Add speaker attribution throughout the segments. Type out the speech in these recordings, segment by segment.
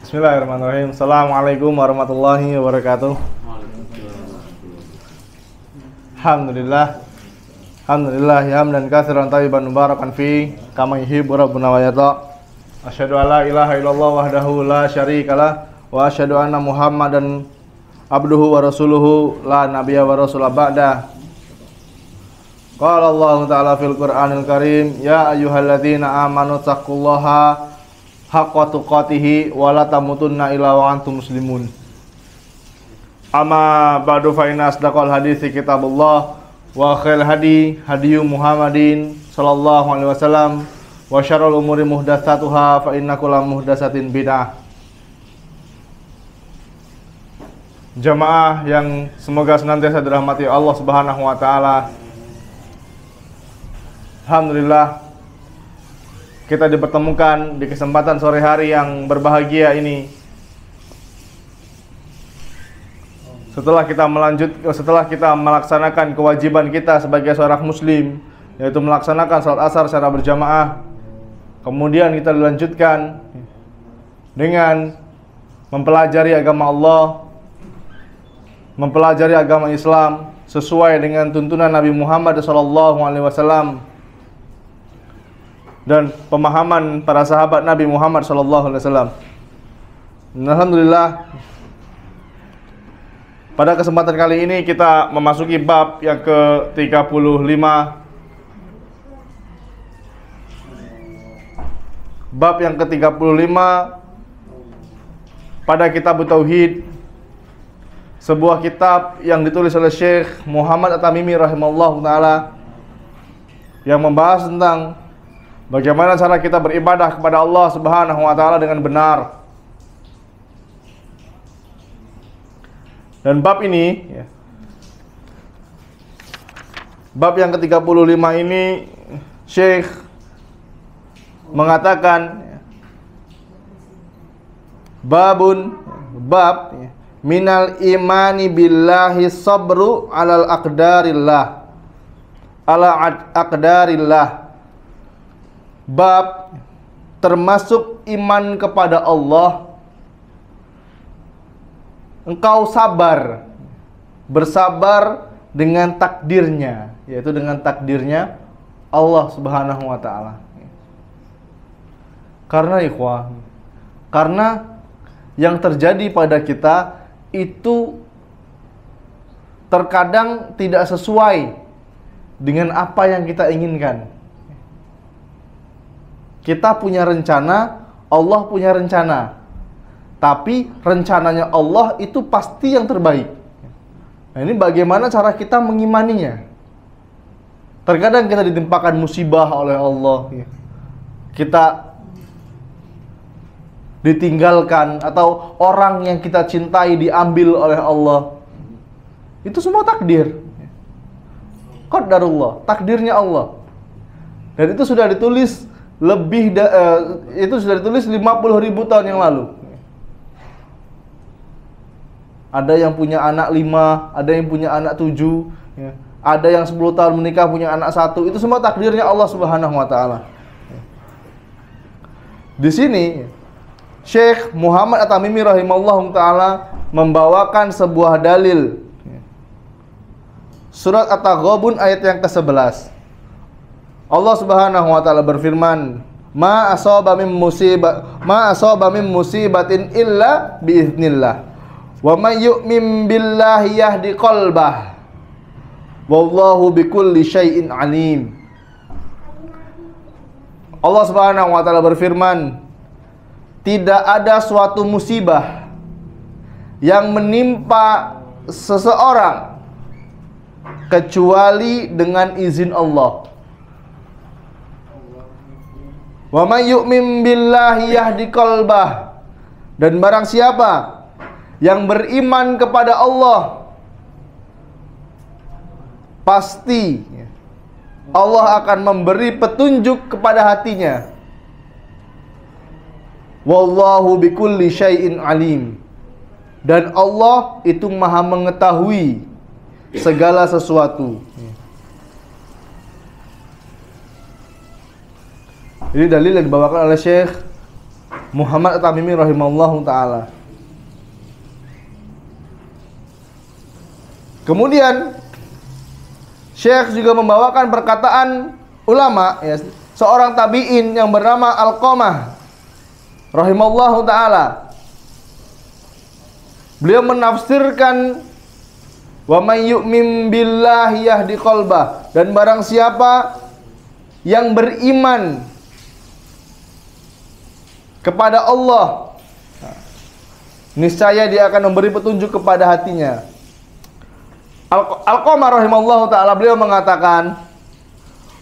Speaker 1: Bismillahirrahmanirrahim. Assalamualaikum warahmatullahi wabarakatuh. Alhamdulillah. Alhamdulillah hamdan katsiran thayyiban mubarakan fi kama yuhibbu rabbuna wa yarda. Asyhadu an la ilaha illallah wahdahu la syarikalah wa asyhadu anna Muhammadan abduhu wa rasuluhu la nabiyya wa rasula ba'da. Qala Allah Ta'ala fil Qur'anil Karim, ya ayyuhalladzina amanu taqullaha haqqa tuqatih wa la tamutunna illa wa antum muslimun. Amma ba'du fa inna asdaqal hadithi kitabullah wa khairul hadi hadiyu Muhammadin sallallahu alaihi wasallam wa syarrul umuri muhdatsatuha fa inna kulla muhdatsatin bid'ah. Jamaah yang semoga senantiasa dirahmati Allah Subhanahu wa taala. Alhamdulillah kita dipertemukan di kesempatan sore hari yang berbahagia ini. Setelah kita melaksanakan kewajiban kita sebagai seorang muslim, yaitu melaksanakan salat asar secara berjamaah, kemudian kita dilanjutkan dengan mempelajari agama Allah, mempelajari agama Islam sesuai dengan tuntunan Nabi Muhammad SAW dan pemahaman para sahabat Nabi Muhammad SAW. Alhamdulillah, pada kesempatan kali ini kita memasuki bab yang ke-35. Bab yang ke-35 pada kitab Tauhid, sebuah kitab yang ditulis oleh Syekh Muhammad At-Tamimi rahimahullah ta'ala, yang membahas tentang bagaimana cara kita beribadah kepada Allah Subhanahu wa taala dengan benar. Dan bab ini, bab yang ke-35 ini, Syekh mengatakan bab minal imani billahi sabru ala aqdarillah. Bab termasuk iman kepada Allah, engkau bersabar dengan takdirnya, yaitu dengan takdirnya Allah Subhanahu wa taala. Karena yang terjadi pada kita itu terkadang tidak sesuai dengan apa yang kita inginkan. Kita punya rencana, Allah punya rencana. Tapi rencananya Allah itu pasti yang terbaik. Nah, ini bagaimana cara kita mengimaninya? Terkadang kita ditimpakan musibah oleh Allah, kita ditinggalkan, atau orang yang kita cintai diambil oleh Allah. Itu semua takdir. Qadarullah, takdirnya Allah. Dan itu sudah ditulis itu sudah ditulis 50.000 tahun yang lalu. Ada yang punya anak 5, ada yang punya anak 7, ada yang 10 tahun menikah punya anak 1. Itu semua takdirnya Allah Subhanahu wa taala. Di sini Syekh Muhammad At-Tamimi rahimahullahu taala membawakan sebuah dalil. Surat At-Taghabun ayat yang ke-11. Allah Subhanahu wa taala berfirman, ma asaba min musibatin illa biiznillah. Wa may yu'min billahi yahdi qalbah. Wallahu bikulli syai'in alim. Allah Subhanahu wa taala berfirman, tidak ada suatu musibah yang menimpa seseorang kecuali dengan izin Allah. Wa may yu'min billahi yahdi qalbah. Dan barang siapa yang beriman kepada Allah, pasti Allah akan memberi petunjuk kepada hatinya. Wallahu bikulli syai'in alim. Dan Allah itu maha mengetahui segala sesuatu. Ini dalil yang dibawakan oleh Syekh Muhammad At-Tamimi rahimahullahu taala. Kemudian Syekh juga membawakan perkataan ulama, ya, seorang tabi'in yang bernama Alqamah rahimahullahu taala. Beliau menafsirkan wa may yu'min billahi yahdi qalbah, dan barang siapa yang beriman kepada Allah, niscaya dia akan memberi petunjuk kepada hatinya. Alqamah rahimahullahu taala beliau mengatakan,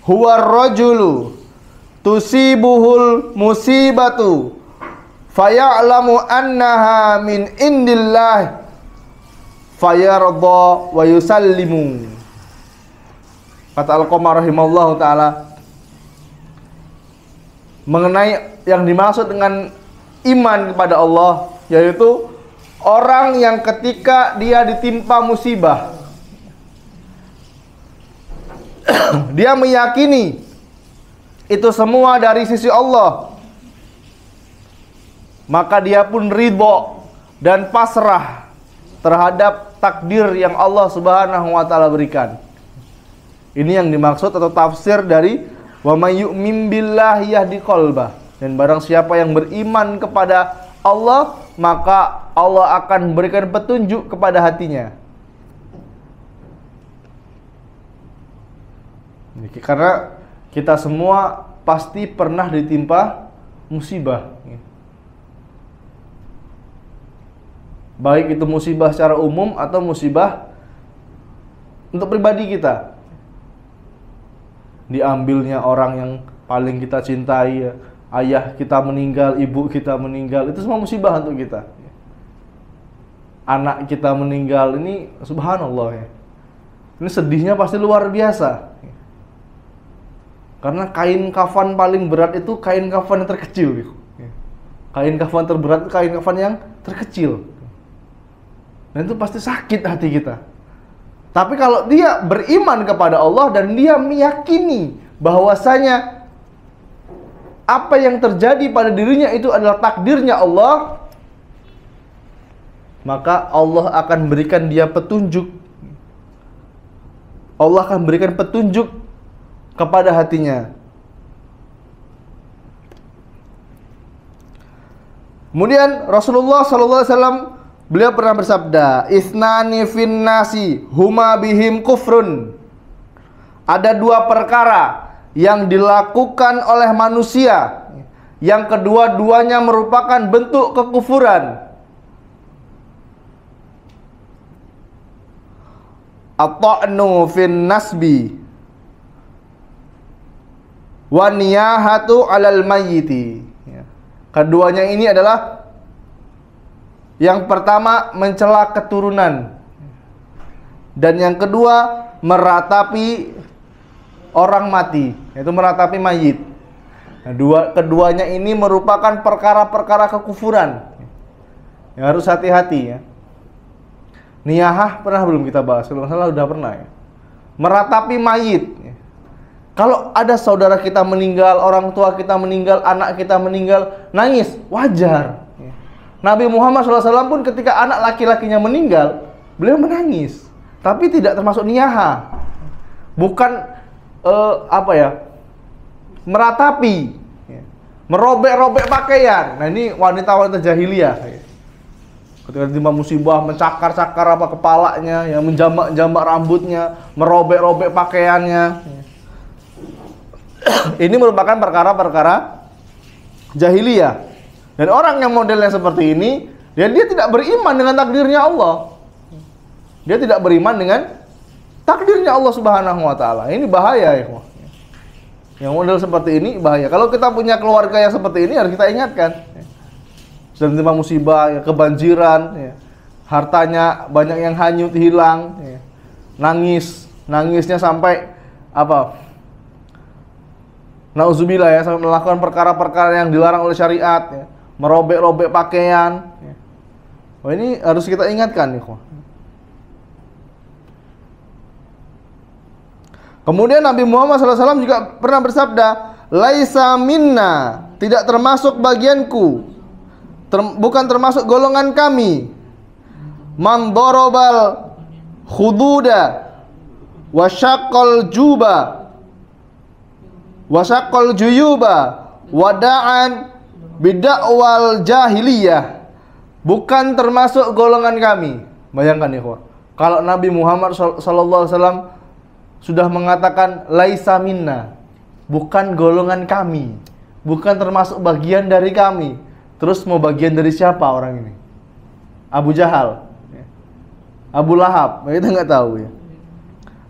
Speaker 1: huwa rajulu tusibuhul musibatu faya'lamu annaha min indillah fayarda wa yusallimu. Kata Alqamah rahimahullahu taala mengenai yang dimaksud dengan iman kepada Allah, yaitu orang yang ketika dia ditimpa musibah, dia meyakini itu semua dari sisi Allah, maka dia pun ridho dan pasrah terhadap takdir yang Allah Subhanahu wa taala berikan. Ini yang dimaksud atau tafsir dari wa may yu'min billahi yahdi qalbah, dan barang siapa yang beriman kepada Allah, maka Allah akan berikan petunjuk kepada hatinya. Karena kita semua pasti pernah ditimpa musibah, baik itu musibah secara umum atau musibah untuk pribadi kita. Diambilnya orang yang paling kita cintai, ayah kita meninggal, ibu kita meninggal, itu semua musibah untuk kita. Anak kita meninggal, ini subhanallah ya. Ini sedihnya pasti luar biasa. Karena kain kafan paling berat itu kain kafan yang terkecil. Kain kafan terberat itu kain kafan yang terkecil. Dan itu pasti sakit hati kita. Tapi kalau dia beriman kepada Allah dan dia meyakini bahwasanya apa yang terjadi pada dirinya itu adalah takdirnya Allah, maka Allah akan berikan dia petunjuk. Allah akan berikan petunjuk kepada hatinya. Kemudian Rasulullah SAW beliau pernah bersabda, isnani fin nasi huma bihim kufrun. Ada dua perkara yang dilakukan oleh manusia, yang kedua-duanya merupakan bentuk kekufuran. At-ta'nu fin nasbi wa niyahatu 'alal mayyiti. Keduanya ini adalah, yang pertama mencela keturunan, dan yang kedua meratapi orang mati, yaitu meratapi mayit. Nah, keduanya ini merupakan perkara-perkara kekufuran. Ya, harus hati-hati ya. Niyahah pernah belum kita bahas? Kalau nggak salah udah pernah ya. Meratapi mayit. Kalau ada saudara kita meninggal, orang tua kita meninggal, anak kita meninggal, nangis, wajar. Nabi Muhammad SAW pun ketika anak laki-lakinya meninggal, beliau menangis. Tapi tidak termasuk niyahah. Bukan meratapi, merobek-robek pakaian. Nah ini wanita-wanita jahiliyah. Ketika ditimpa musibah, mencakar-cakar kepalanya, ya, menjambak-jambak rambutnya, merobek-robek pakaiannya. Ini merupakan perkara-perkara jahiliyah. Dan orang yang modelnya seperti ini, dia tidak beriman dengan takdirnya Allah. Dia tidak beriman dengan takdirnya Allah Subhanahu wa taala. Ini bahaya ya. Yang model seperti ini bahaya. Kalau kita punya keluarga yang seperti ini, harus kita ingatkan. Sudah menerima musibah, ya, kebanjiran, ya, hartanya banyak yang hanyut, hilang, ya. Nangisnya sampai nauzubillah ya, sampai melakukan perkara-perkara yang dilarang oleh syariat, ya. Merobek-robek pakaian, ya. Oh, ini harus kita ingatkan nih. Kemudian Nabi Muhammad SAW juga pernah bersabda, laisa minna, tidak termasuk bagianku, bukan termasuk golongan kami. Man darabal khududa wa syaqqal juba wa syaqqal juyuba wa da'an bidakwal jahiliyah, bukan termasuk golongan kami. Bayangkan ikhwah, kalau Nabi Muhammad SAW sudah mengatakan laisa minna, bukan golongan kami, bukan termasuk bagian dari kami, terus mau bagian dari siapa orang ini? Abu Jahal, Abu Lahab, kita nggak tahu ya.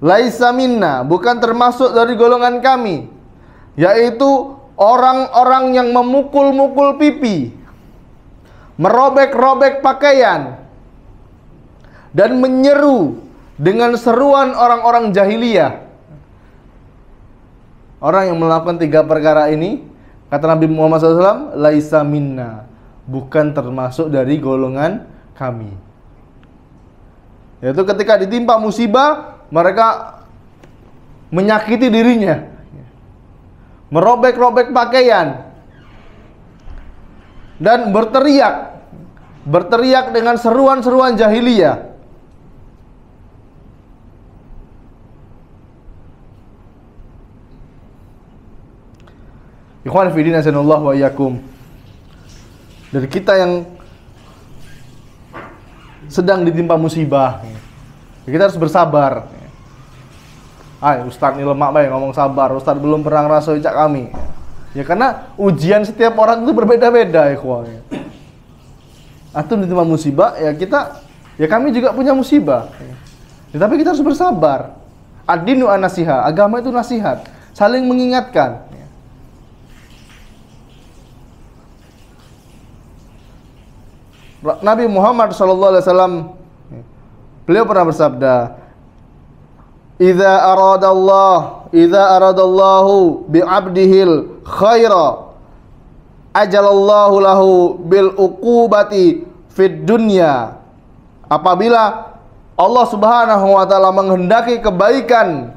Speaker 1: Laisa minna, bukan termasuk dari golongan kami, yaitu orang-orang yang memukul-mukul pipi, merobek-robek pakaian, dan menyeru dengan seruan orang-orang jahiliyah. Orang yang melakukan 3 perkara ini, kata Nabi Muhammad SAW, laisa minna, bukan termasuk dari golongan kami. Yaitu ketika ditimpa musibah, mereka menyakiti dirinya, merobek-robek pakaian, dan berteriak dengan seruan-seruan jahiliyah. Ikhwan fillah nasallallahu wa iyyakum. Dari kita yang sedang ditimpa musibah, kita harus bersabar. Ustaz ini lemak baik ngomong sabar, Ustaz belum pernah ngerasain cak kami. Ya karena ujian setiap orang itu berbeda-beda, ikhwan. Atau ditimpa musibah, ya kami juga punya musibah. Ya, tapi kita harus bersabar. Ad-dinu an-nasiha, agama itu nasihat, saling mengingatkan. Nabi Muhammad SAW, beliau pernah bersabda, idza aradallahu bi'abdihil khaira ajalallahu lahu bil uqubati fid dunya. Apabila Allah Subhanahu wa taala menghendaki kebaikan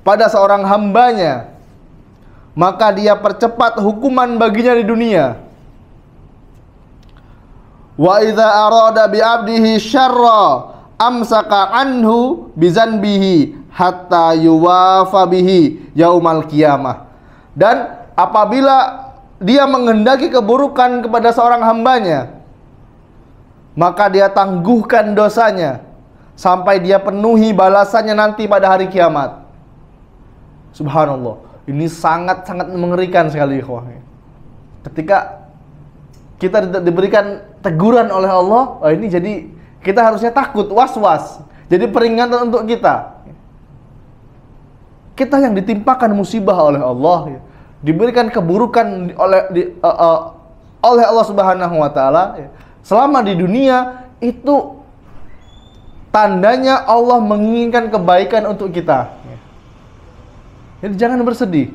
Speaker 1: pada seorang hambanya, maka dia percepat hukuman baginya di dunia. Wa idza arada bi 'abdihi syarra amsaka anhu bizanbihi hatta yuwafa bihi yaumal qiyamah. Dan apabila dia menghendaki keburukan kepada seorang hambanya, maka dia tangguhkan dosanya sampai dia penuhi balasannya nanti pada hari kiamat. Subhanallah, ini sangat-sangat mengerikan sekali, ikhwah. Ketika kita diberikan teguran oleh Allah, ini jadi kita harusnya takut, was-was. Jadi peringatan untuk kita. Kita yang ditimpakan musibah oleh Allah, diberikan keburukan oleh Allah Subhanahu wa taala, selama di dunia itu tandanya Allah menginginkan kebaikan untuk kita. Jadi jangan bersedih.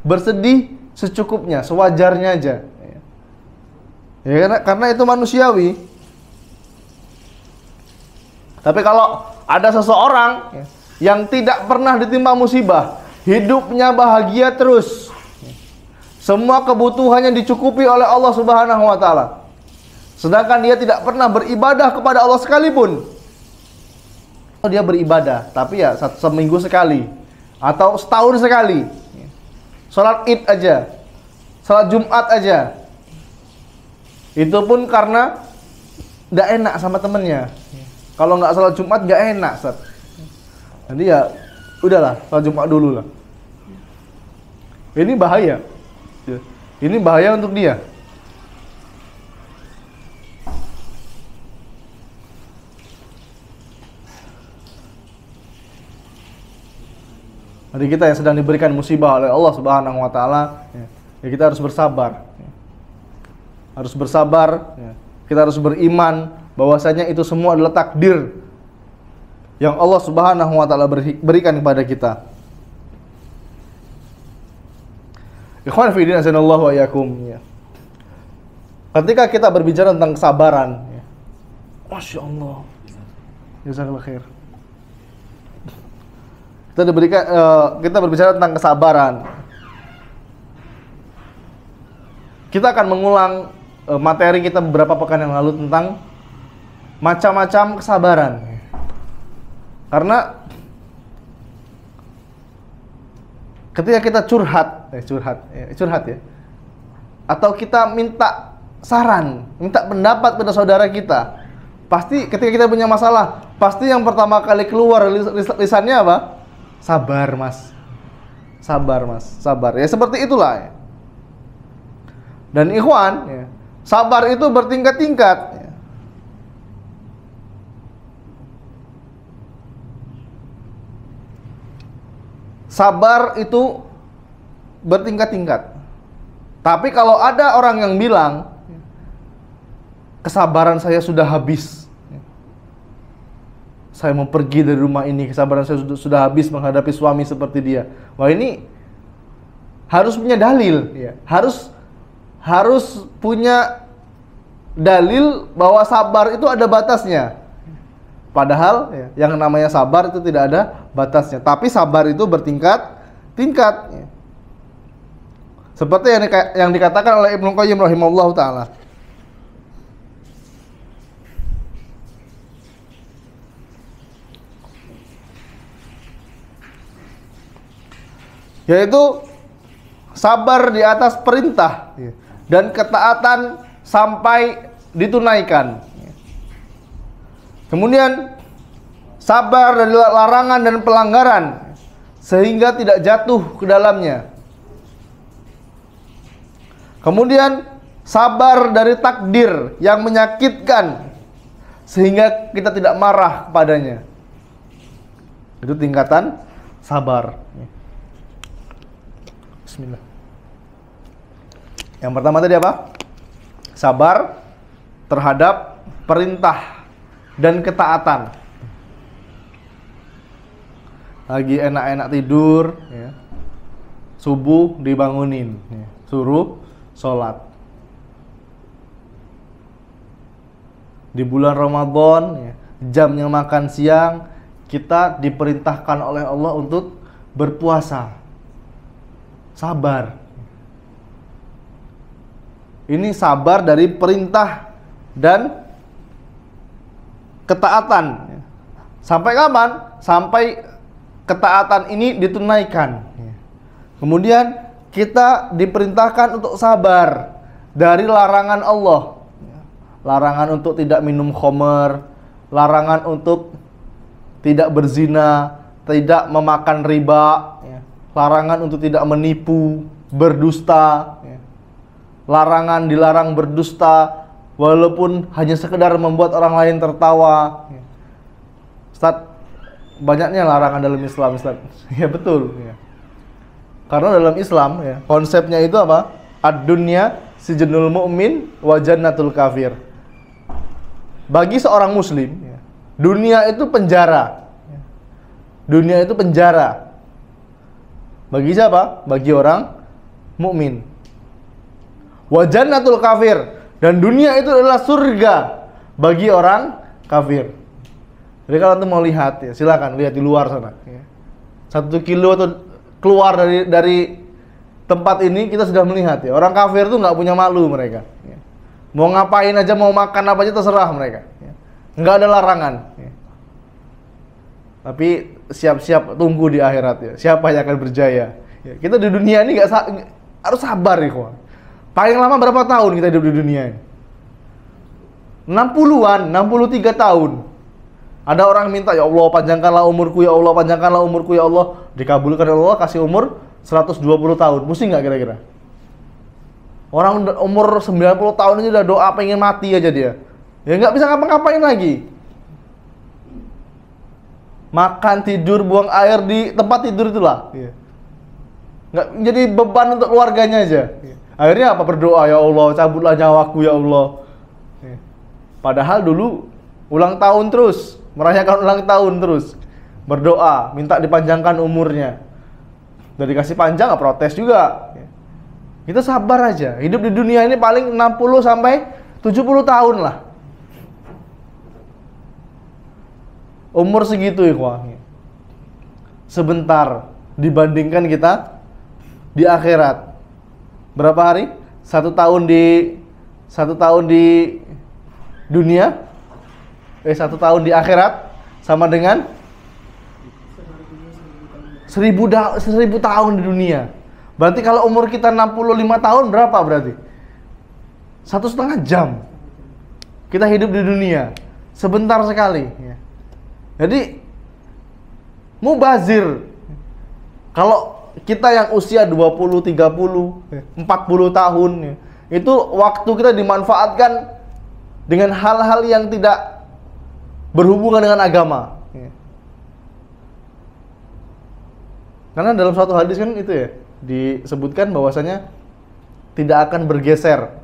Speaker 1: Bersedih secukupnya, sewajarnya aja. Ya, karena itu manusiawi. Tapi kalau ada seseorang yang tidak pernah ditimpa musibah, hidupnya bahagia terus, semua kebutuhannya dicukupi oleh Allah Subhanahu wa taala, sedangkan dia tidak pernah beribadah kepada Allah sekalipun. Dia beribadah, tapi ya seminggu sekali atau setahun sekali. Salat Id aja, salat Jumat aja. Itu pun karena nggak enak sama temennya. Kalau nggak salat Jumat nggak enak, Ustaz. Nanti ya udahlah, salat Jumat dulu lah. Ini bahaya. Ini bahaya untuk dia. Jadi kita yang sedang diberikan musibah oleh Allah Subhanahu wa taala, ya kita harus bersabar. Harus bersabar, kita harus beriman bahwasanya itu semua adalah takdir yang Allah Subhanahu wa taala berikan kepada kita. Ikhwan fillah azanallahu wa iyyakum. Ketika kita berbicara tentang kesabaran, Masya Allah, jazakallahu khair. Kita berbicara tentang kesabaran. Kita akan mengulang materi kita beberapa pekan yang lalu tentang macam-macam kesabaran. Karena ketika kita curhat ya, atau kita minta saran, minta pendapat pada saudara kita, pasti ketika kita punya masalah, pasti yang pertama kali keluar lisannya apa? Sabar mas, sabar mas, sabar. Ya seperti itulah ya. Dan ikhwan ya, sabar itu bertingkat-tingkat ya. Sabar itu bertingkat-tingkat. Tapi kalau ada orang yang bilang kesabaran saya sudah habis, saya mau pergi dari rumah ini, kesabaran saya sudah habis menghadapi suami seperti dia. Wah, ini harus punya dalil ya. Harus punya dalil bahwa sabar itu ada batasnya. Padahal ya, yang namanya sabar itu tidak ada batasnya. Tapi sabar itu bertingkat-tingkat ya. Seperti yang dikatakan oleh Ibnu Qayyim rahimahullahu taala. Yaitu sabar di atas perintah dan ketaatan sampai ditunaikan. Kemudian sabar dari larangan dan pelanggaran sehingga tidak jatuh ke dalamnya. Kemudian sabar dari takdir yang menyakitkan sehingga kita tidak marah kepadanya. Itu tingkatan sabar. Bismillah. Yang pertama tadi apa? Sabar terhadap perintah dan ketaatan. Lagi enak-enak tidur ya. Subuh dibangunin ya. Suruh sholat. Di bulan Ramadan ya, jamnya makan siang, kita diperintahkan oleh Allah untuk berpuasa. Sabar. Ini sabar dari perintah dan ketaatan. Sampai kapan? Sampai ketaatan ini ditunaikan. Kemudian kita diperintahkan untuk sabar dari larangan Allah. Larangan untuk tidak minum khamar, larangan untuk tidak berzina, tidak memakan riba, larangan untuk tidak menipu, berdusta, larangan dilarang berdusta walaupun hanya sekedar membuat orang lain tertawa. Ustaz, banyaknya larangan dalam Islam, Ustaz. Ya betul ya. Karena dalam Islam ya, konsepnya itu apa? Ad-dunya sijnul mu'min wa jannatul kafir. Bagi seorang muslim ya, dunia itu penjara. Dunia itu penjara. Bagi siapa? Bagi orang mukmin. Wa jannatul kafir, dan dunia itu adalah surga bagi orang kafir. Jadi kalau antum mau lihat ya, silakan lihat di luar sana ya. 1 kilo atau keluar dari tempat ini kita sudah melihat ya. Orang kafir tuh nggak punya malu mereka ya. Mau ngapain aja, mau makan apa aja terserah mereka ya. Nggak ada larangan ya. Tapi siap-siap tunggu di akhirat ya, siapa yang akan berjaya ya. Kita di dunia ini harus sabar ya kawan. Paling lama berapa tahun kita hidup di dunia ini? 60-an, 63 tahun. Ada orang minta, ya Allah panjangkanlah umurku, ya Allah panjangkanlah umurku, ya Allah. Dikabulkan oleh Allah, kasih umur 120 tahun. Pusing nggak kira-kira? Orang umur 90 tahun aja udah doa pengen mati aja dia. Ya nggak bisa ngapa-ngapain lagi. Makan, tidur, buang air di tempat tidur itulah. Nggak jadi beban untuk keluarganya aja. Akhirnya apa? Berdoa, ya Allah cabutlah nyawaku ya Allah. Padahal dulu ulang tahun terus, merayakan ulang tahun terus, berdoa minta dipanjangkan umurnya. Udah dikasih panjang nggak protes juga. Kita sabar aja. Hidup di dunia ini paling 60 sampai 70 tahun lah. Umur segitu ikhwah. Sebentar dibandingkan kita di akhirat. Berapa hari? 1 tahun di
Speaker 2: 1 tahun di dunia, 1 tahun di akhirat sama dengan 1000 tahun di dunia. Berarti kalau umur kita 65 tahun berapa berarti? 1,5 jam kita hidup di dunia, sebentar sekali. Jadi mubazir. Kalau kita yang usia 20, 30, 40 tahun, itu waktu kita dimanfaatkan dengan hal-hal yang tidak berhubungan dengan agama. Karena dalam suatu hadis kan itu ya, disebutkan bahwasanya tidak akan bergeser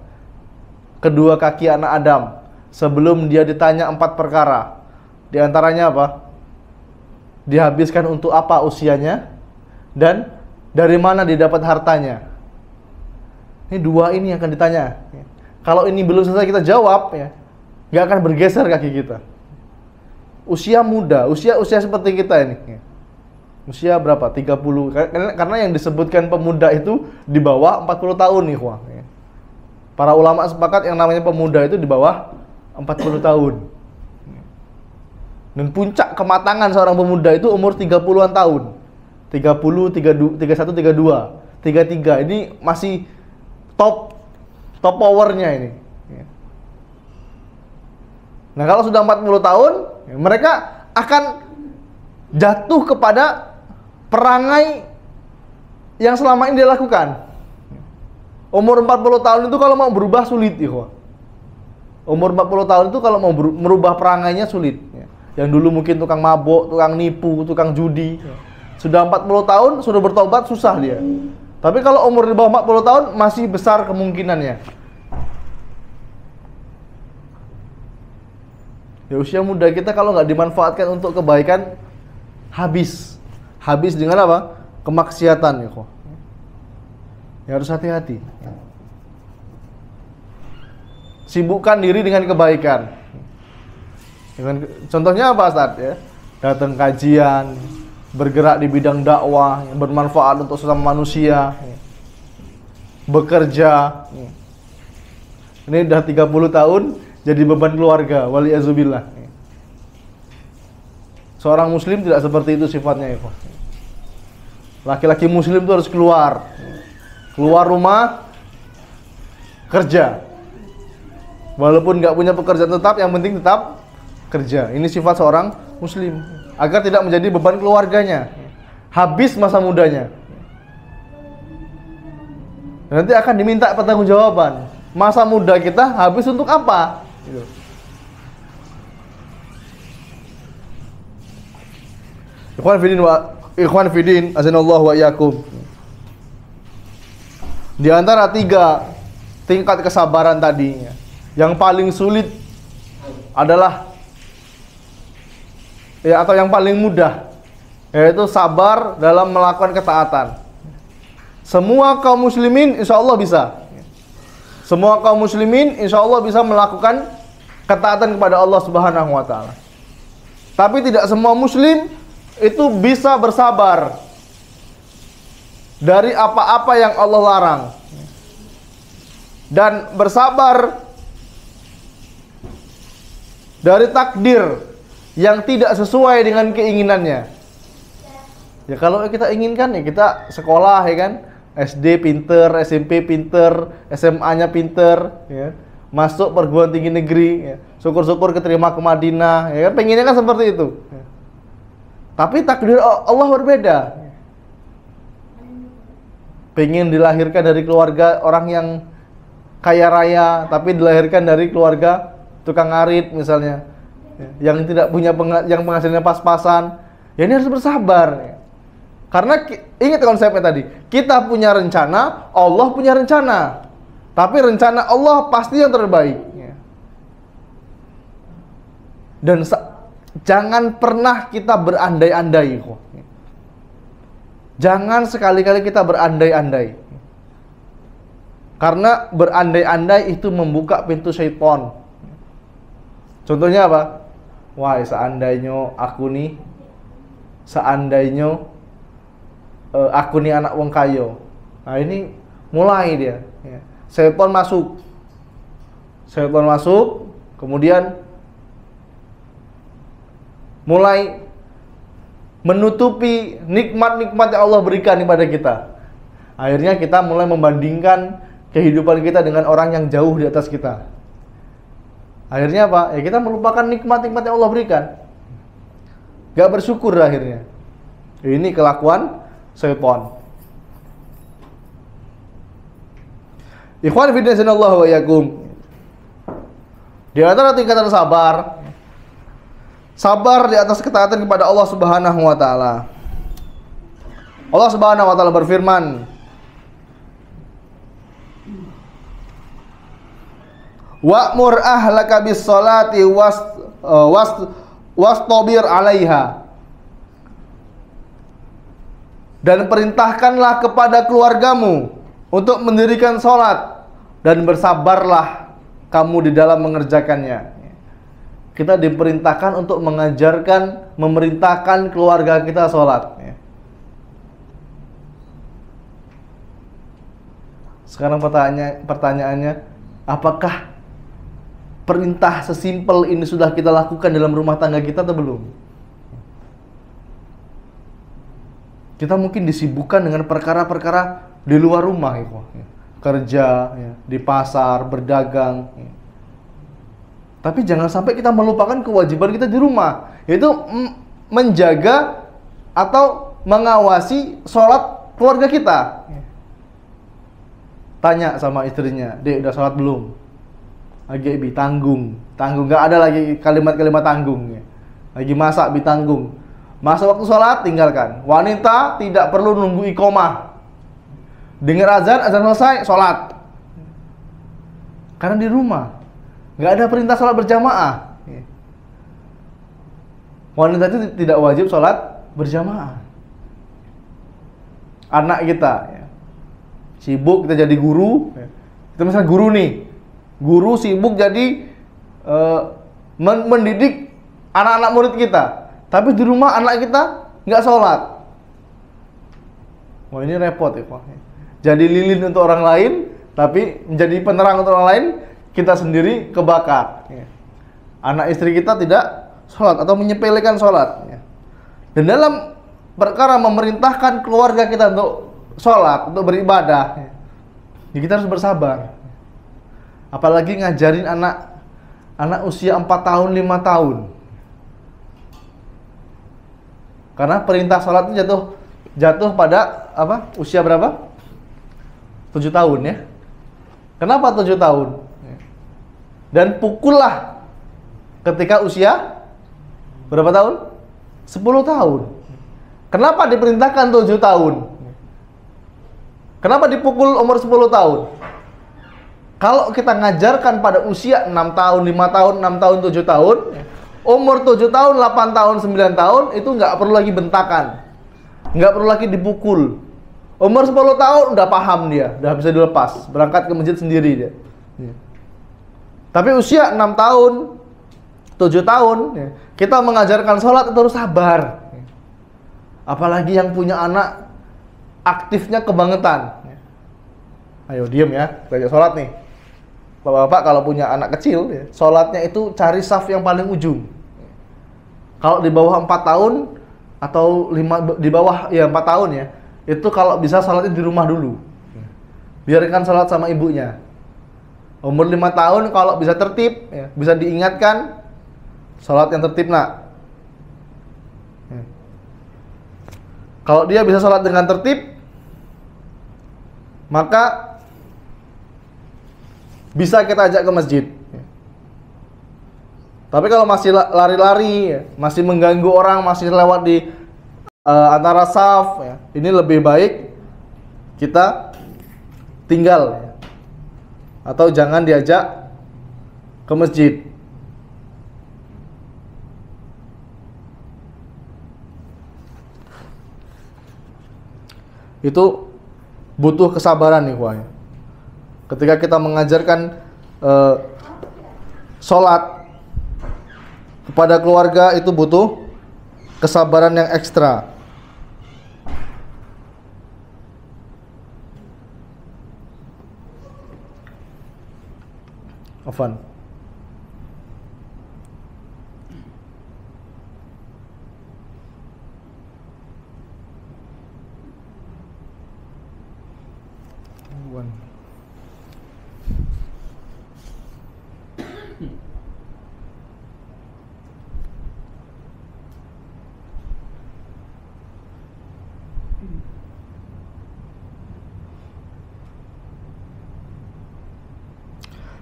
Speaker 2: kedua kaki anak Adam sebelum dia ditanya 4 perkara. Di antaranya apa? Dihabiskan untuk apa usianya, dan dari mana didapat hartanya. Ini 2 ini yang akan ditanya. Kalau ini belum selesai kita jawab, ya, nggak akan bergeser kaki kita. Usia muda, usia seperti kita ini. Usia berapa? 30. Karena yang disebutkan pemuda itu di bawah 40 tahun nih, wah. Para ulama sepakat yang namanya pemuda itu di bawah 40 tahun. Dan puncak kematangan seorang pemuda itu umur 30-an tahun. 30, 31, 32, 33. Ini masih top powernya ini. Nah, kalau sudah 40 tahun, mereka akan jatuh kepada perangai yang selama ini dia lakukan. Umur 40 tahun itu kalau mau berubah sulit, ikhwah. Umur 40 tahun itu kalau mau merubah perangainya sulit. Yang dulu mungkin tukang mabok, tukang nipu, tukang judi. Sudah 40 tahun, sudah bertobat, susah dia. Tapi kalau umur di bawah 40 tahun, masih besar kemungkinannya. Ya, usia muda kita kalau nggak dimanfaatkan untuk kebaikan, habis. Habis dengan apa? Kemaksiatan, ya kok. Ya, harus hati-hati. Sibukkan diri dengan kebaikan. Contohnya apa, Ustaz? Ya, datang kajian, bergerak di bidang dakwah yang bermanfaat untuk sesama manusia, bekerja. Ini udah 30 tahun jadi beban keluarga, waliyazubillah. Seorang muslim tidak seperti itu sifatnya, ya. Laki-laki muslim itu harus keluar rumah kerja. Walaupun nggak punya pekerjaan tetap, yang penting tetap kerja. Ini sifat seorang muslim, agar tidak menjadi beban keluarganya. Habis masa mudanya, nanti akan diminta pertanggungjawaban. Masa muda kita habis untuk apa? Gitu. Ikhwan fidin, azanallahu wa iyyakum. Di antara 3 tingkat kesabaran tadi, yang paling sulit adalah atau yang paling mudah, yaitu sabar dalam melakukan ketaatan. Semua kaum muslimin insya Allah bisa. Semua kaum muslimin insya Allah bisa melakukan ketaatan kepada Allah Subhanahu wa ta'ala. Tapi tidak semua muslim itu bisa bersabar dari apa-apa yang Allah larang, dan bersabar dari takdir yang tidak sesuai dengan keinginannya. Ya, kalau kita inginkan, ya kita sekolah, ya kan, SD pinter, SMP pinter, SMA-nya pinter, ya, masuk perguruan tinggi negeri, ya, syukur-syukur keterima ke Madinah, ya kan, pengennya kan seperti itu. Ya. Tapi takdir Allah berbeda. Pengen dilahirkan dari keluarga orang yang kaya raya, tapi dilahirkan dari keluarga tukang ngarit misalnya, yang tidak punya yang penghasilannya pas-pasan. Ya, ini harus bersabar. Karena ingat konsepnya tadi, kita punya rencana, Allah punya rencana. Tapi rencana Allah pasti yang terbaik. Dan jangan pernah kita berandai-andai kok. Jangan sekali-kali kita berandai-andai. Karena berandai-andai itu membuka pintu syaitan. Contohnya apa? Wah, seandainya aku nih anak wong kaya. Nah, ini mulai dia. Syaitan masuk. Syaitan masuk, kemudian mulai menutupi nikmat-nikmat yang Allah berikan kepada kita. Akhirnya kita mulai membandingkan kehidupan kita dengan orang yang jauh di atas kita. Akhirnya apa? Ya kita melupakan nikmat-nikmat yang Allah berikan. Gak bersyukur akhirnya. Ini kelakuan syaitan. Ikhwan fillah Allah wa yakum. Di antara tingkatan sabar, sabar di atas ketaatan kepada Allah Subhanahu wa taala. Allah Subhanahu wa taala berfirman, wa'mur ahlaka bis salati wastabir 'alaiha. Dan perintahkanlah kepada keluargamu untuk mendirikan salat dan bersabarlah kamu di dalam mengerjakannya. Kita diperintahkan untuk mengajarkan, memerintahkan keluarga kita salat. Sekarang pertanyaannya, apakah perintah sesimpel ini sudah kita lakukan dalam rumah tangga kita atau belum? Kita mungkin disibukkan dengan perkara-perkara di luar rumah, kerja, di pasar, berdagang. Tapi jangan sampai kita melupakan kewajiban kita di rumah, yaitu menjaga atau mengawasi sholat keluarga kita. Tanya sama istrinya, "Dek, udah sholat belum?" Lagi Bi, tanggung, nggak ada lagi kalimat-kalimat tanggung. Lagi masak, Bi, tanggung. Masa waktu sholat tinggalkan. Wanita tidak perlu nunggu iqomah. Dengar azan selesai, sholat. Karena di rumah nggak ada perintah sholat berjamaah. Wanita itu tidak wajib sholat berjamaah. Anak kita sibuk, kita jadi guru. Kita misalnya guru nih, guru sibuk jadi mendidik anak-anak murid kita. Tapi di rumah anak kita nggak sholat. Wah, ini repot ya Pak. Jadi lilin untuk orang lain, tapi menjadi penerang untuk orang lain, kita sendiri kebakar. Anak istri kita tidak sholat atau menyepelekan sholat. Dan dalam perkara memerintahkan keluarga kita untuk sholat, untuk beribadah, ya kita harus bersabar. Apalagi ngajarin anak usia 4 tahun, 5 tahun. Karena perintah sholat itu jatuh pada apa? Usia berapa? 7 tahun ya. Kenapa 7 tahun? Dan pukullah ketika usia berapa tahun? 10 tahun. Kenapa diperintahkan 7 tahun? Kenapa dipukul umur 10 tahun? Kalau kita ngajarkan pada usia 6 tahun, 5 tahun, 6 tahun, 7 tahun, umur 7 tahun, 8 tahun, 9 tahun, itu nggak perlu lagi bentakan. Nggak perlu lagi dipukul. Umur 10 tahun udah paham dia, udah bisa dilepas, berangkat ke masjid sendiri dia. Tapi usia 6 tahun, 7 tahun, kita mengajarkan sholat itu harus sabar. Apalagi yang punya anak aktifnya kebangetan. Ayo diem ya, belajar sholat nih. Bapak-bapak kalau punya anak kecil, sholatnya itu cari saf yang paling ujung. Kalau di bawah 4 tahun atau 5, di bawah ya 4 tahun ya, itu kalau bisa sholatnya di rumah dulu. Biarkan sholat sama ibunya. Umur 5 tahun kalau bisa tertib, ya, bisa diingatkan, sholat yang tertib nak. Kalau dia bisa sholat dengan tertib, maka bisa kita ajak ke masjid. Tapi kalau masih lari-lari, masih mengganggu orang, masih lewat di antara saf, ini lebih baik kita tinggal atau jangan diajak ke masjid. Itu butuh kesabaran nih, Wah. Ketika kita mengajarkan sholat kepada keluarga, itu butuh kesabaran yang ekstra. Afan.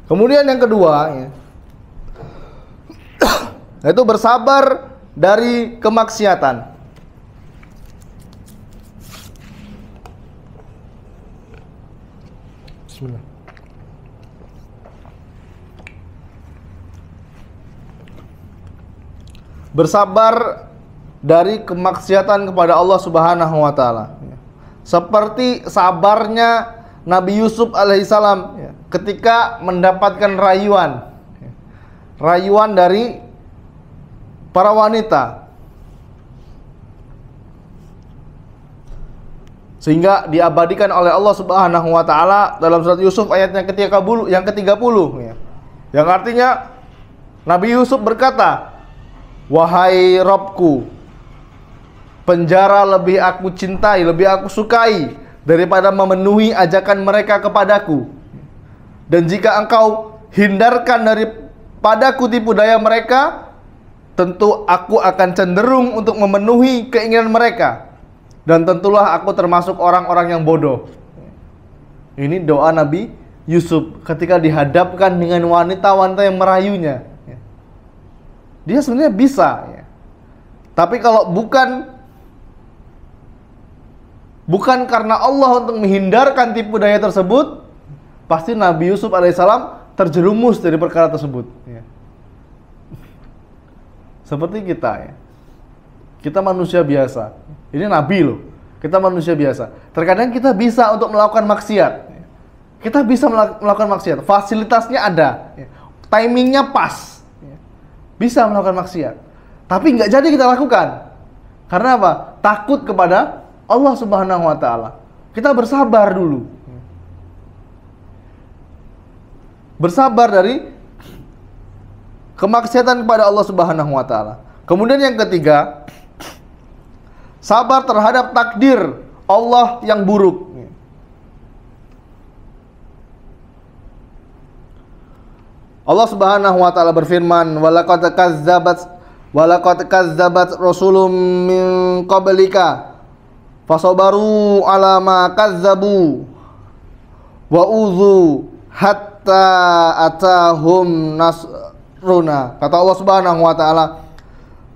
Speaker 2: Kemudian yang kedua, ya, yaitu bersabar dari kemaksiatan. Bismillah. Bersabar dari kemaksiatan kepada Allah Subhanahu wa taala. Seperti sabarnya Nabi Yusuf alaihissalam ketika mendapatkan rayuan dari para wanita, sehingga diabadikan oleh Allah Subhanahu wa taala dalam surat Yusuf ayat yang ke-30 ya. Yang artinya Nabi Yusuf berkata, "Wahai Rabbku, penjara lebih aku cintai, lebih aku sukai daripada memenuhi ajakan mereka kepadaku. Dan jika engkau hindarkan daripadaku tipu daya mereka, tentu aku akan cenderung untuk memenuhi keinginan mereka. Dan tentulah aku termasuk orang-orang yang bodoh." Ini doa Nabi Yusuf ketika dihadapkan dengan wanita-wanita yang merayunya. Dia sebenarnya bisa, ya. Tapi kalau bukan karena Allah untuk menghindarkan tipu daya tersebut, pasti Nabi Yusuf alaihissalam terjerumus dari perkara tersebut, ya. Seperti kita, ya. Kita manusia biasa. Ini Nabi loh. Kita manusia biasa. Terkadang kita bisa untuk melakukan maksiat, ya. Kita bisa melakukan maksiat. Fasilitasnya ada, ya. Timingnya pas, ya. Bisa melakukan maksiat. Tapi nggak jadi kita lakukan. Karena apa? Takut kepada Allah Subhanahu wa taala. Kita bersabar dulu. Bersabar dari kemaksiatan kepada Allah Subhanahu wa taala. Kemudian yang ketiga, sabar terhadap takdir Allah yang buruk. Allah Subhanahu wa taala berfirman, "Walaqad kazzabat rasulun min qablika fasabaru ala ma kazzabu wa udzu hatta atahum nasruna." Kata Allah Subhanahu wa taala,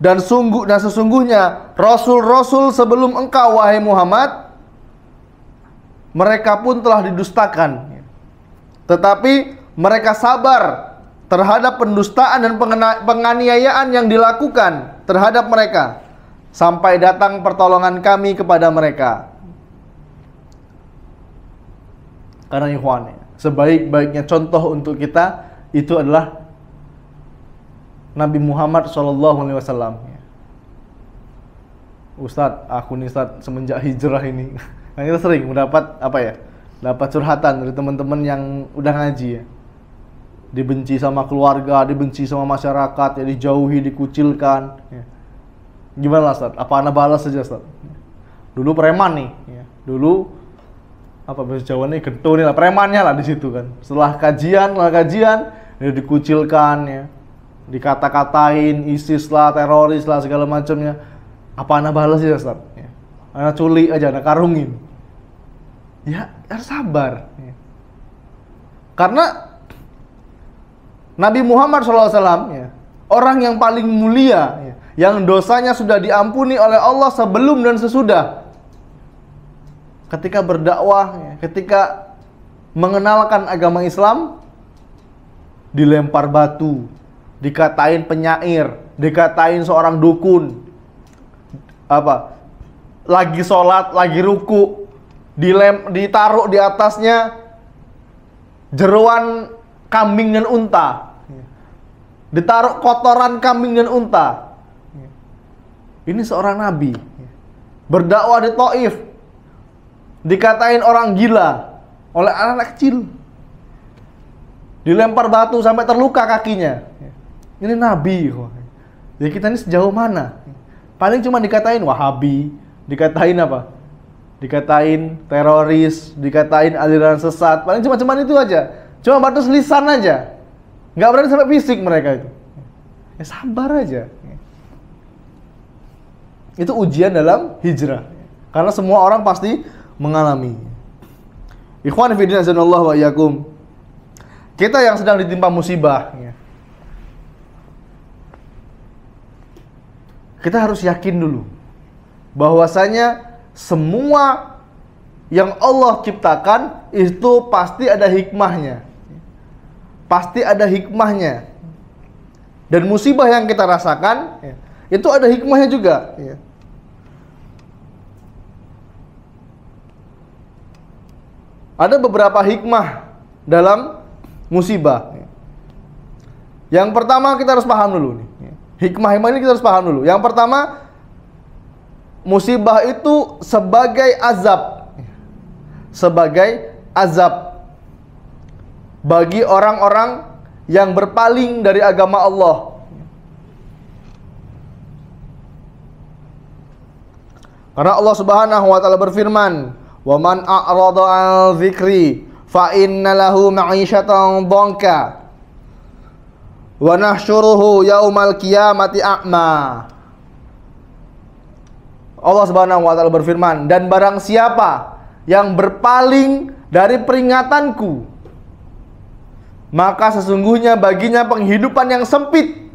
Speaker 2: dan sesungguhnya rasul-rasul sebelum engkau wahai Muhammad, mereka pun telah didustakan, tetapi mereka sabar terhadap pendustaan dan penganiayaan yang dilakukan terhadap mereka sampai datang pertolongan kami kepada mereka. Karena ikhwan, sebaik-baiknya contoh untuk kita itu adalah Nabi Muhammad SAW. Ustadz, aku nih Ustadz, semenjak hijrah ini kan kita sering mendapat dapat curhatan dari teman-teman yang udah ngaji, ya. Dibenci sama keluarga, dibenci sama masyarakat, ya, dijauhi, dikucilkan, ya. Gimana Ustadz? Apa anda balas saja Ustadz? Dulu preman nih, ya. Dulu bahasa Jawa nih gento nih lah, premannya lah di situ kan. Setelah kajian, ya, dikucilkan, ya. Dikata-katain ISIS lah, teroris lah, segala macamnya. Apa anda balas saja Ustadz? Ya. Anda culik aja, anda karungin. Ya, harus sabar, ya. Karena Nabi Muhammad SAW, ya, orang yang paling mulia, ya, yang dosanya sudah diampuni oleh Allah sebelum dan sesudah. Ketika berdakwah, ya, ketika mengenalkan agama Islam, dilempar batu, dikatain penyair, dikatain seorang dukun, lagi sholat, lagi ruku, ditaruh di atasnya jeroan kambing dan unta, ditaruh kotoran kambing dan unta. Ini seorang nabi berdakwah di Taif, dikatain orang gila oleh anak kecil. dilempar batu sampai terluka kakinya. Ini Nabi. Ya kita ini sejauh mana? Paling cuma dikatain Wahabi, dikatain apa? Dikatain teroris, dikatain aliran sesat. Paling cuma itu aja. Cuma batas lisan aja. Nggak berani sampai fisik mereka itu. Ya sabar aja. Itu ujian dalam hijrah. Karena semua orang pasti mengalami. Ikhwan fillah azanallahu wa iyyakum. Kita yang sedang ditimpa musibah, kita harus yakin dulu bahwasanya semua yang Allah ciptakan itu pasti ada hikmahnya. Pasti ada hikmahnya. Dan musibah yang kita rasakan itu ada hikmahnya juga. Ada beberapa hikmah dalam musibah. Yang pertama kita harus paham dulu nih. Hikmah-hikmah ini kita harus paham dulu. Yang pertama, musibah itu sebagai azab. Sebagai azab bagi orang-orang yang berpaling dari agama Allah. Karena Allah Subhanahu wa taala berfirman, "Wa man a'rada 'an dzikri fa inna lahu ma'isyatan dhanka wa nahsyuruhu yaumal qiyamati a'ma." Allah Subhanahu wa taala berfirman, dan barang siapa yang berpaling dari peringatanku, maka sesungguhnya baginya penghidupan yang sempit.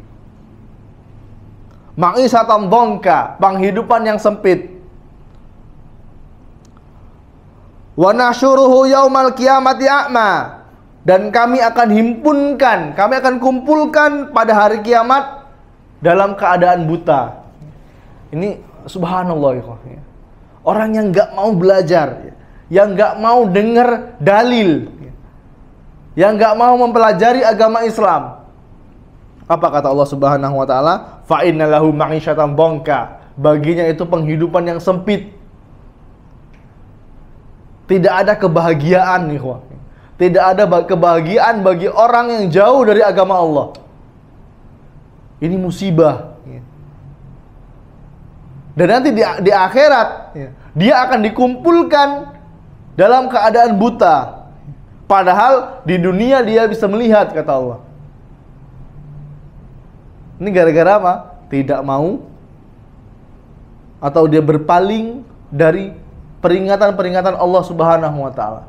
Speaker 2: Ma'isyatan dhanka, penghidupan yang sempit. Wa nahsyuruhu yaumal qiyamati a'ma, dan kami akan himpunkan, kami akan kumpulkan pada hari kiamat dalam keadaan buta. Ini subhanallah ya. Orang yang enggak mau belajar, yang enggak mau dengar dalil, yang enggak mau mempelajari agama Islam. Apa kata Allah Subhanahu wa taala? Fa innalahu ma'isyatan dhanka, baginya itu penghidupan yang sempit. Tidak ada kebahagiaan nih, tidak ada kebahagiaan bagi orang yang jauh dari agama Allah. Ini musibah. Dan nanti di akhirat dia akan dikumpulkan dalam keadaan buta. Padahal di dunia dia bisa melihat, kata Allah. Ini gara-gara apa? Tidak mau atau dia berpaling dari peringatan-peringatan Allah Subhanahu wa taala.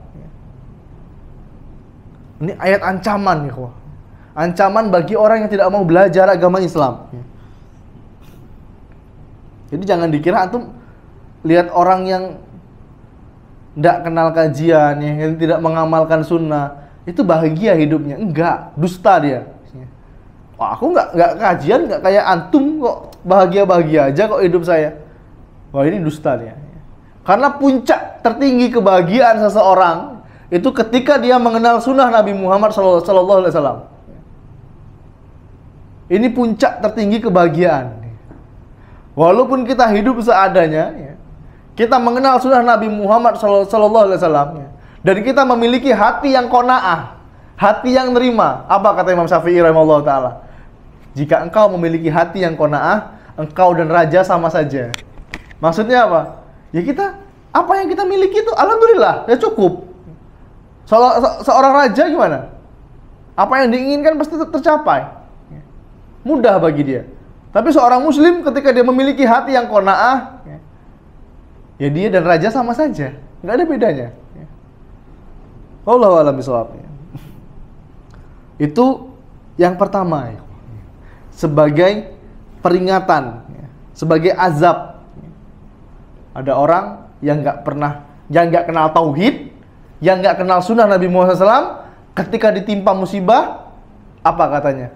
Speaker 2: Ini ayat ancaman nih, ancaman bagi orang yang tidak mau belajar agama Islam. Jadi jangan dikira antum lihat orang yang tidak kenal kajian, yang tidak mengamalkan sunnah, itu bahagia hidupnya. Enggak, dusta dia. Wah, aku enggak kajian, enggak kayak antum kok, bahagia-bahagia aja kok hidup saya. Wah, ini dusta dia. Karena puncak tertinggi kebahagiaan seseorang itu ketika dia mengenal sunnah Nabi Muhammad SAW. Ini puncak tertinggi kebahagiaan. Walaupun kita hidup seadanya, kita mengenal sunnah Nabi Muhammad SAW, dan kita memiliki hati yang qanaah, hati yang nerima. Apa kata Imam Syafi'i rahimahullah ta'ala? Jika engkau memiliki hati yang qanaah, engkau dan raja sama saja. Maksudnya apa? Ya kita, apa yang kita miliki itu alhamdulillah, ya cukup. Seorang raja gimana? Apa yang diinginkan pasti tercapai. Mudah bagi dia. Tapi seorang muslim ketika dia memiliki hati yang qanaah, ya dia dan raja sama saja, nggak ada bedanya. Wallahu a'lam bishawab. Itu yang pertama, sebagai peringatan, sebagai azab. Ada orang yang nggak kenal tauhid, yang nggak kenal sunnah Nabi Muhammad SAW, ketika ditimpa musibah, apa katanya?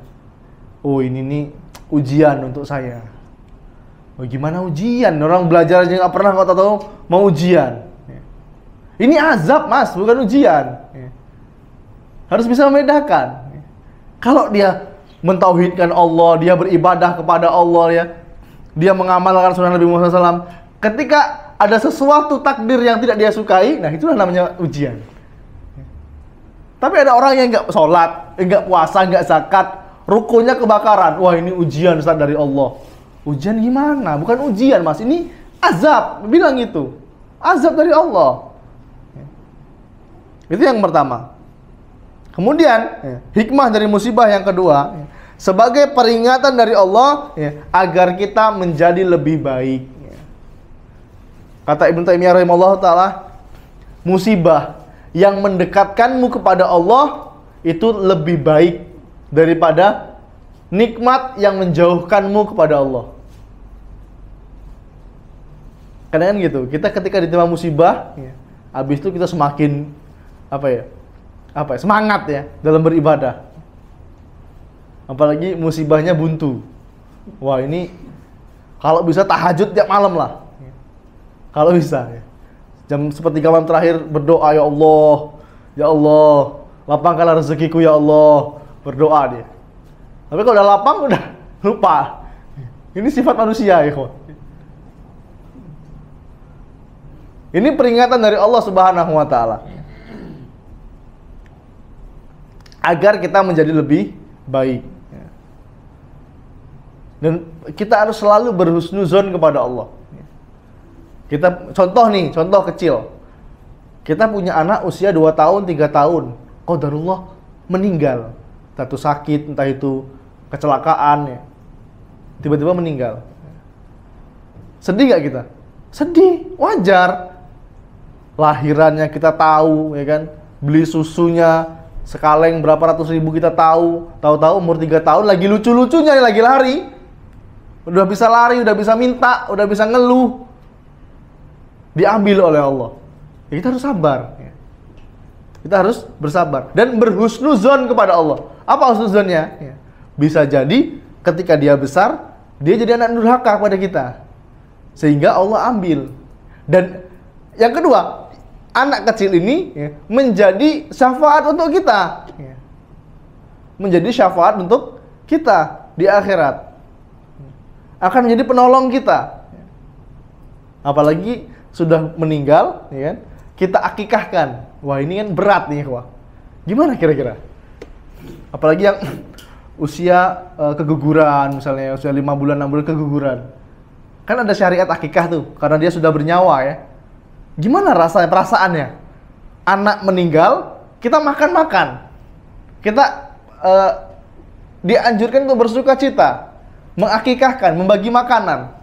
Speaker 2: Oh, ini nih ujian untuk saya. Oh, gimana ujian? Orang belajar aja nggak pernah, kok tahu mau ujian. Ini azab, mas, bukan ujian. Harus bisa membedakan. Kalau dia mentauhidkan Allah, dia beribadah kepada Allah, ya, dia mengamalkan sunnah Nabi Muhammad SAW. Ketika ada sesuatu takdir yang tidak dia sukai, nah itulah namanya ujian. Tapi ada orang yang nggak sholat, nggak puasa, nggak zakat, rukunya kebakaran. Wah, ini ujian Ustaz dari Allah. Ujian gimana? Bukan ujian, Mas. Ini azab. Bilang itu. Azab dari Allah. Itu yang pertama. Kemudian, hikmah dari musibah yang kedua, sebagai peringatan dari Allah agar kita menjadi lebih baik. Kata Ibnu Taimiyah rahimahullah ta'ala, musibah yang mendekatkanmu kepada Allah itu lebih baik daripada nikmat yang menjauhkanmu kepada Allah. Kadang kan gitu, kita ketika ditimpa musibah, habis itu kita semakin semangat ya dalam beribadah. Apalagi musibahnya buntu. Wah, ini kalau bisa tahajud tiap malam lah. Kalau bisa ya. Jam sepertiga malam terakhir berdoa, ya Allah, lapangkanlah rezekiku ya Allah, berdoa dia. Tapi kalau udah lapang udah lupa. Ini sifat manusia ya, kawan. Ini peringatan dari Allah Subhanahu wa taala. Agar kita menjadi lebih baik. Dan kita harus selalu berhusnuzon kepada Allah. Kita contoh kecil. Kita punya anak usia 2 tahun, 3 tahun. Qadarullah meninggal. Entah itu sakit, entah itu kecelakaan ya. Tiba-tiba meninggal. Sedih gak kita? Sedih, wajar. Lahirannya kita tahu, ya kan? Beli susunya sekaleng berapa ratus ribu kita tahu. Tahu-tahu umur 3 tahun lagi lucu-lucunya, lagi lari. Udah bisa lari, udah bisa minta, udah bisa ngeluh. Diambil oleh Allah. Ya, kita harus sabar. Kita harus bersabar dan berhusnuzon kepada Allah. Apa husnuzonnya? Ya. Bisa jadi ketika dia besar, dia jadi anak durhaka kepada kita, sehingga Allah ambil. Dan yang kedua, anak kecil ini menjadi syafaat untuk kita. Menjadi syafaat untuk kita di akhirat. Akan menjadi penolong kita. Apalagi sudah meninggal, ya kan? Kita akikahkan. Wah, ini kan berat nih, wah. Gimana kira-kira? Apalagi yang usia keguguran, misalnya usia 5 bulan, 6 bulan keguguran. Kan ada syariat akikah tuh, karena dia sudah bernyawa ya. Gimana rasanya, perasaannya? Anak meninggal, kita makan-makan. Kita dianjurkan untuk bersuka cita, mengakikahkan, membagi makanan.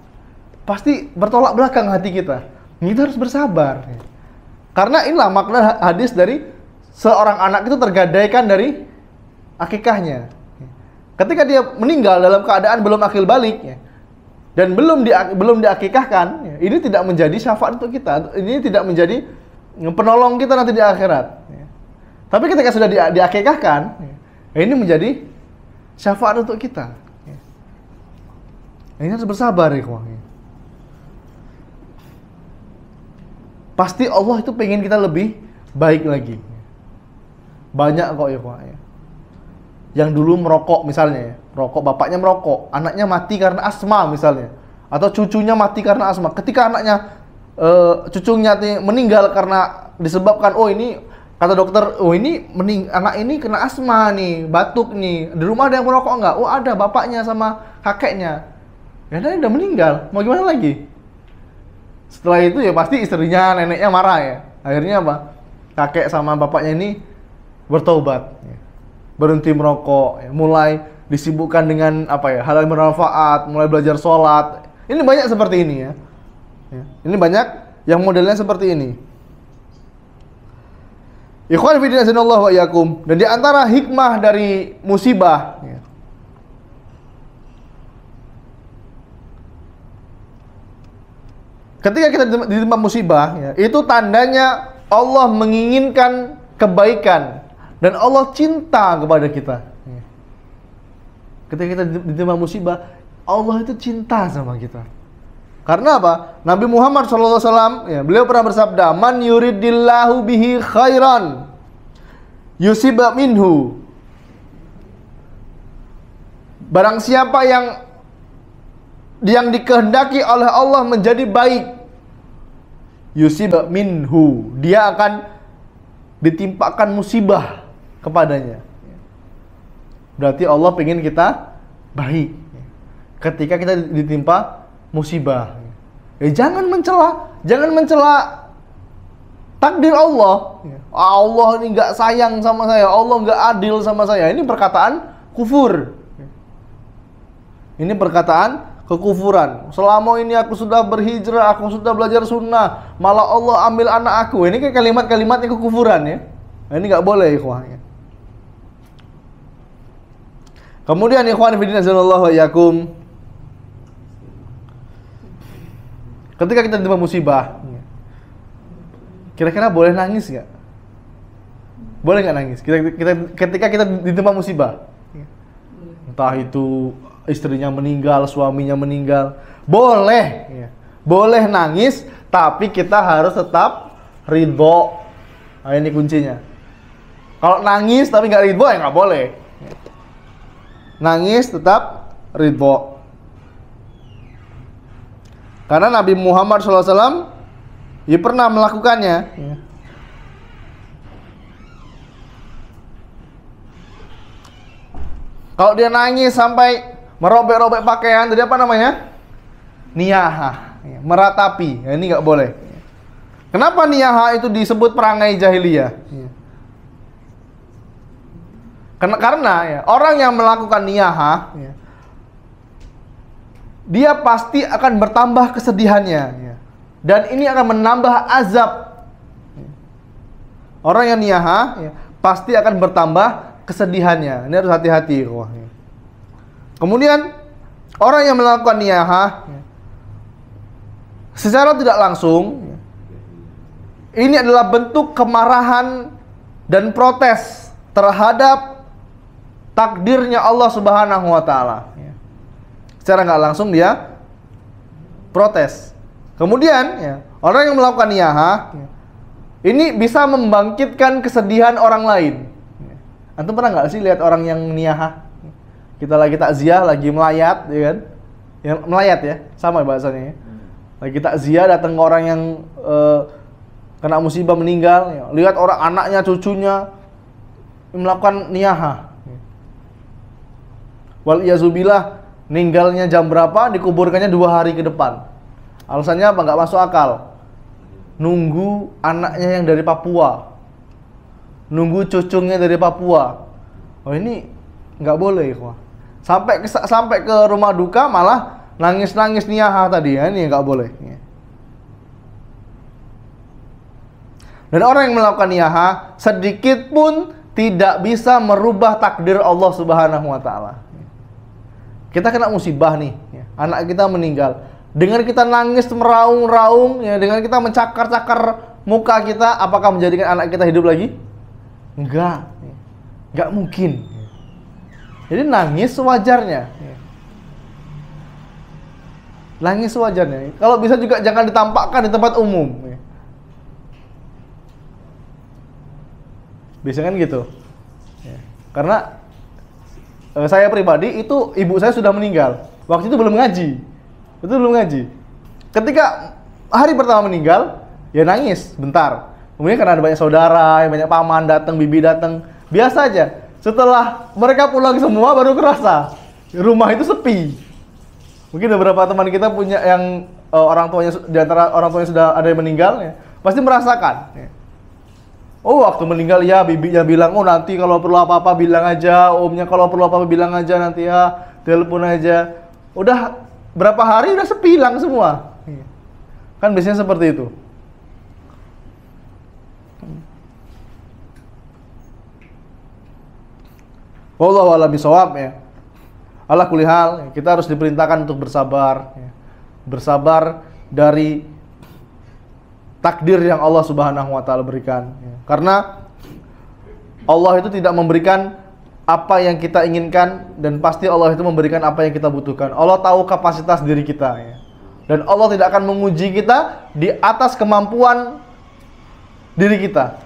Speaker 2: Pasti bertolak belakang hati kita. Kita harus bersabar. Karena inilah makna hadis dari seorang anak itu tergadaikan dari akikahnya. Ketika dia meninggal dalam keadaan belum akil balik dan belum diakikahkan, ini tidak menjadi syafaat untuk kita. Ini tidak menjadi penolong kita nanti di akhirat. Tapi ketika sudah diakikahkan, ini menjadi syafaat untuk kita. Ini harus bersabar, ikhwan. Pasti Allah itu pengen kita lebih baik lagi. Banyak kok ya. Yang dulu merokok misalnya ya. Rokok, bapaknya merokok, anaknya mati karena asma misalnya. Atau cucunya mati karena asma. Ketika anaknya, cucunya meninggal karena disebabkan, oh ini, kata dokter, oh ini anak ini kena asma nih, batuk nih. Di rumah ada yang merokok enggak? Oh ada, bapaknya sama kakeknya. Ya dia udah meninggal, mau gimana lagi? Setelah itu ya pasti istrinya, neneknya marah ya. Akhirnya apa? Kakek sama bapaknya ini bertobat, berhenti merokok, mulai disibukkan dengan hal yang bermanfaat, mulai belajar sholat. Ini banyak seperti ini ya. Ini banyak yang modelnya seperti ini. Ikhwan fillah azanallahu wa iyyakum. Dan di antara hikmah dari musibah, ketika kita ditimpa musibah, itu tandanya Allah menginginkan kebaikan dan Allah cinta kepada kita. Ketika kita ditimpa musibah, Allah itu cinta sama kita. Karena apa? Nabi Muhammad SAW, beliau pernah bersabda, "Man yuridillahu bihi khairan, yusib minhu." Barang siapa yang dikehendaki oleh Allah menjadi baik, yusib minhu, dia akan ditimpakan musibah kepadanya. Berarti Allah pengen kita baik ketika kita ditimpa musibah. Jangan mencela takdir Allah. Allah ini nggak sayang sama saya, Allah nggak adil sama saya. Ini perkataan kufur. Ini perkataan kekufuran. Selama ini aku sudah berhijrah, aku sudah belajar sunnah, malah Allah ambil anak aku. Ini kan kalimat-kalimat yang kekufuran ya. Nah, ini nggak boleh ikhwan. Kemudian ikhwan fillah azanallahu wa iyyakum, ketika kita ditimpa musibah, kira-kira boleh nangis nggak? Boleh nggak nangis? Ketika kita ditimpa musibah, entah itu istrinya meninggal, suaminya meninggal, boleh, boleh nangis, tapi kita harus tetap ridho. Nah, ini kuncinya. Kalau nangis tapi nggak ridho, ya nggak boleh. Nangis tetap ridho. Karena Nabi Muhammad SAW ya pernah melakukannya. Kalau dia nangis sampai merobek-robek pakaian, jadi apa namanya? Niyaha, meratapi. Ya, ini nggak boleh. Kenapa niyaha itu disebut perangai jahiliyah? Karena ya, orang yang melakukan niyaha, dia pasti akan bertambah kesedihannya, dan ini akan menambah azab. Orang yang niyaha pasti akan bertambah kesedihannya. Ini harus hati-hati. Kemudian orang yang melakukan niyaha secara tidak langsung, ini adalah bentuk kemarahan dan protes terhadap takdirnya Allah Subhanahu wa taala. Secara nggak langsung dia protes. Kemudian orang yang melakukan niyaha ini bisa membangkitkan kesedihan orang lain. Antum pernah nggak sih lihat orang yang niyaha? Kita lagi takziah, lagi melayat, ya kan? Yang melayat ya, sama bahasanya. Lagi takziah, datang ke orang yang kena musibah meninggal, lihat orang anaknya, cucunya melakukan niyaha. Wal iyazubillah, ninggalnya jam berapa, dikuburkannya 2 hari ke depan. Alasannya apa? Nggak masuk akal. Nunggu anaknya yang dari Papua, nunggu cucunya dari Papua. Oh, ini nggak boleh, wah. Sampai ke rumah duka malah nangis-nangis niyaha tadi, ya. Ini nggak boleh. Dan orang yang melakukan niyaha sedikit pun tidak bisa merubah takdir Allah Subhanahu wa taala. Kita kena musibah nih, anak kita meninggal. Dengan kita nangis meraung-raung, dengan kita mencakar-cakar muka kita, apakah menjadikan anak kita hidup lagi? Enggak mungkin. Jadi nangis sewajarnya. Nangis sewajarnya. Kalau bisa juga jangan ditampakkan di tempat umum. Biasanya kan gitu. Karena saya pribadi itu ibu saya sudah meninggal. Waktu itu belum ngaji. Ketika hari pertama meninggal, ya nangis bentar. Kemudian karena ada banyak saudara, banyak paman datang, bibi datang, biasa aja. Setelah mereka pulang semua baru kerasa rumah itu sepi. Mungkin beberapa teman kita punya yang orang tuanya, di antara orang tuanya sudah ada yang meninggal, pasti merasakan. Oh, waktu meninggal ya bibinya bilang, oh nanti kalau perlu apa-apa bilang aja, omnya kalau perlu apa-apa bilang aja nanti ya, telepon aja. Udah berapa hari udah sepi, hilang semua. Kan biasanya seperti itu. Wallahu a'lam bishawab ya. Ala kulli hal, kita harus diperintahkan untuk bersabar. Bersabar dari takdir yang Allah Subhanahu wa taala berikan. Karena Allah itu tidak memberikan apa yang kita inginkan, dan pasti Allah itu memberikan apa yang kita butuhkan. Allah tahu kapasitas diri kita, dan Allah tidak akan menguji kita di atas kemampuan diri kita.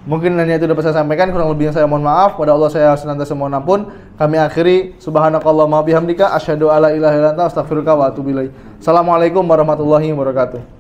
Speaker 2: Mungkin hanya itu dapat saya sampaikan, kurang lebihnya saya mohon maaf. Pada Allah saya senantiasa mohon ampun. Kami akhiri, subhanakallahumma bihamdika asyhadu alla ilaha illa anta astaghfiruka wa atubu ilaik. Assalamualaikum warahmatullahi wabarakatuh.